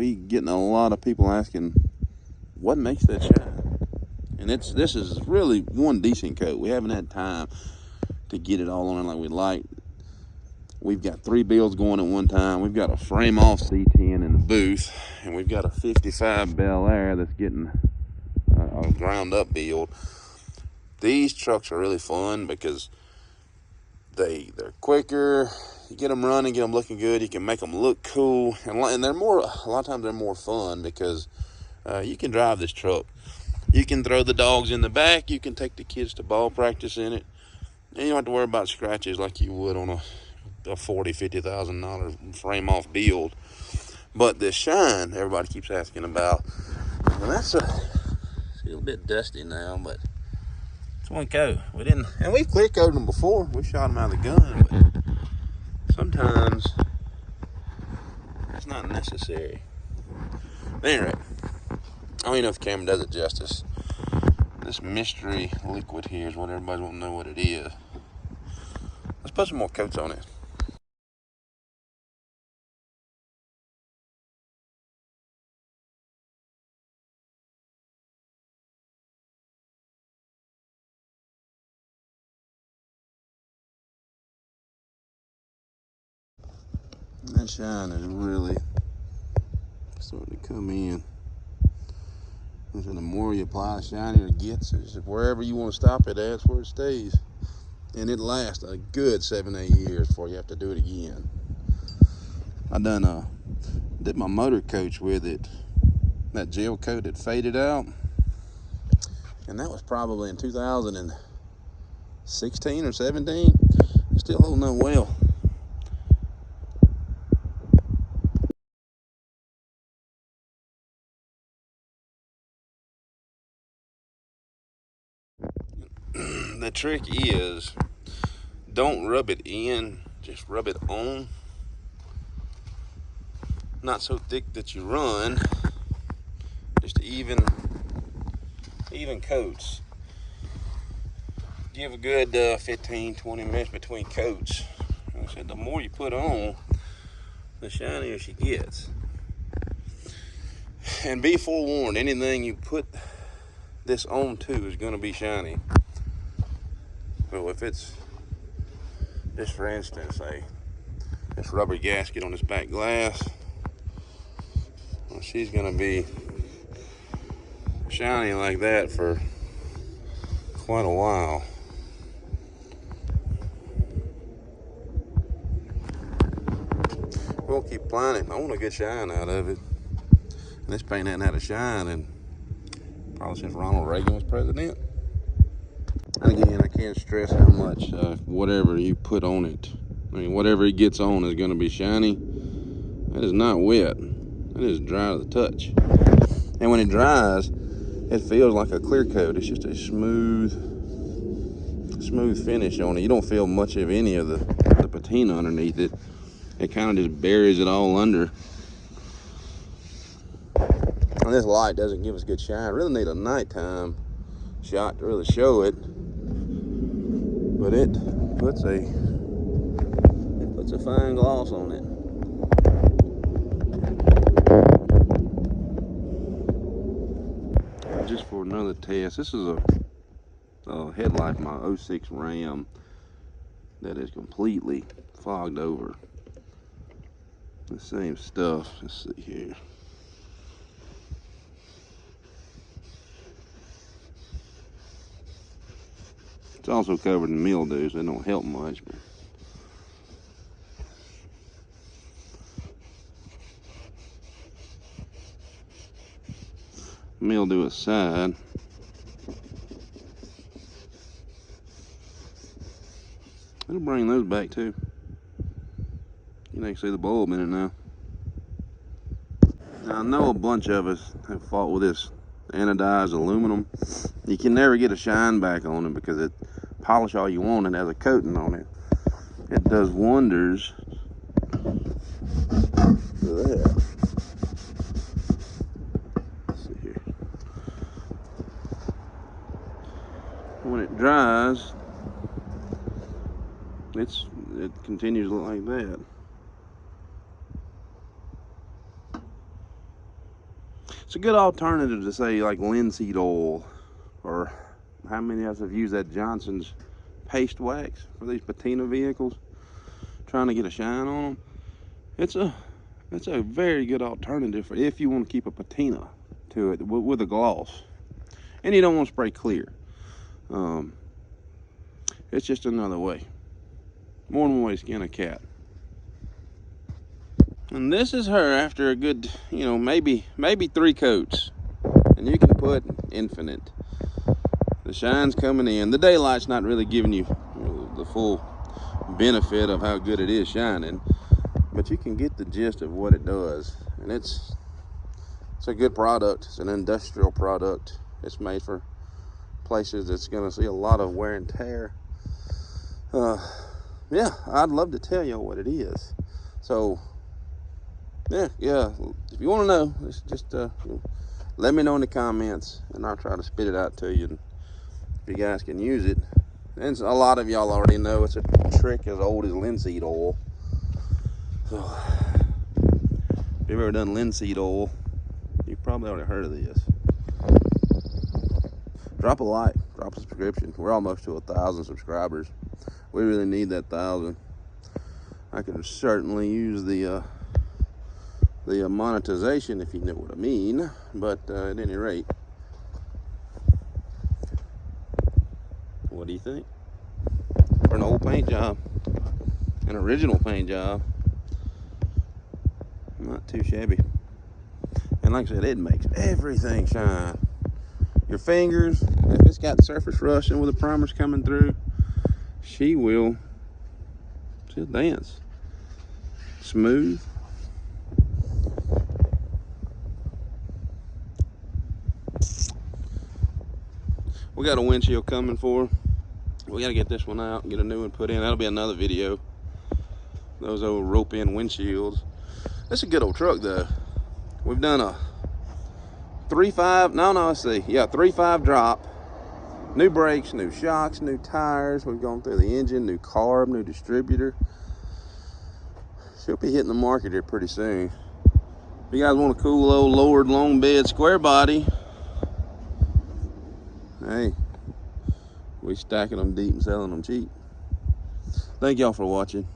we getting a lot of people asking what makes that shine. And this is really one decent coat. We haven't had time to get it all on it like we'd like. We've got 3 builds going at one time. We've got a frame off C10 in the booth, and we've got a 55 Bel Air that's getting a ground up build. These trucks are really fun because they're quicker. You get them running, get them looking good. You can make them look cool, and they're more. A lot of times they're more fun because you can drive this truck. You can throw the dogs in the back. You can take the kids to ball practice in it, and you don't have to worry about scratches like you would on a $40,000-$50,000 frame off build. But this shine, everybody keeps asking about, and that's a little bit dusty now, but it's one coat. And we've clear coated them before. We shot them out of the gun, but sometimes it's not necessary. Anyway, I don't even know if the camera does it justice. This mystery liquid here is what everybody wants to know what it is. Let's put some more coats on it. That shine is really starting to come in. And so the more you apply, the shinier it gets. It's just wherever you want to stop it at, that's where it stays. And it lasts a good 7-8 years before you have to do it again. I did my motor coach with it. That gel coat that faded out. And that was probably in 2016 or 17. It's still holding up well. The trick is, don't rub it in, just rub it on. Not so thick that you run, just even coats. Give a good 15-20 minutes between coats. Like I said, the more you put on, the shinier she gets. And be forewarned, anything you put this on to is going to be shiny. So if it's, just for instance, this rubber gasket on this back glass, well, she's going to be shiny like that for quite a while. We'll keep applying it. I want a good shine out of it. And this paint hasn't had a shine in probably since Ronald Reagan was president. And again, I can't stress how much whatever you put on it, I mean, whatever it gets on is going to be shiny. That is not wet. That is dry to the touch. And when it dries, it feels like a clear coat. It's just a smooth finish on it. You don't feel much of any of the patina underneath it. It kind of just buries it all under. And this light doesn't give us good shine. Really need a nighttime shot to really show it. But it puts a fine gloss on it. Just for another test, this is a headlight from my 06 Ram that is completely fogged over. The same stuff. Let's see here. It's also covered in mildew, so it don't help much. But mildew aside, it'll bring those back too. You can see the bulb in it now. Now I know a bunch of us have fought with this anodized aluminum. You can never get a shine back on it because it, polish all you want, it has a coating on it. It does wonders for that. Let's see here. When it dries, it continues to look like that. It's a good alternative to say like linseed oil, or how many of us have used that Johnson's paste wax for these patina vehicles, trying to get a shine on them. It's a very good alternative for if you want to keep a patina to it with a gloss, and you don't want to spray clear. It's just another way. More than one way to skin a cat. And this is her after a good, you know, maybe 3 coats. And you can put infinite. The shine's coming in. The daylight's not really giving you, the full benefit of how good it is shining, but you can get the gist of what it does. And it's a good product. It's an industrial product. It's made for places that's going to see a lot of wear and tear. Yeah, I'd love to tell you what it is. So yeah, if you want to know, just let me know in the comments, and I'll try to spit it out to you, and if you guys can use it. And a lot of y'all already know it's a trick as old as linseed oil. So if you've ever done linseed oil, you've probably already heard of this. Drop a like, drop a subscription. We're almost to 1,000 subscribers. We really need that 1,000. I could certainly use the monetization, if you know what I mean. But at any rate, what do you think? For an old paint job, an original paint job, not too shabby. And like I said, it makes everything shine. Your fingers, if it's got surface rust and with the primers coming through, she'll dance. Smooth. We got a windshield coming for her. We got to get this one out and get a new one put in. That'll be another video. Those old rope-in windshields. That's a good old truck, though. We've done a 3.5 drop. New brakes, new shocks, new tires. We've gone through the engine, new carb, new distributor. She'll be hitting the market here pretty soon. If you guys want a cool old lowered long bed square body, hey, we stacking them deep and selling them cheap. Thank y'all for watching.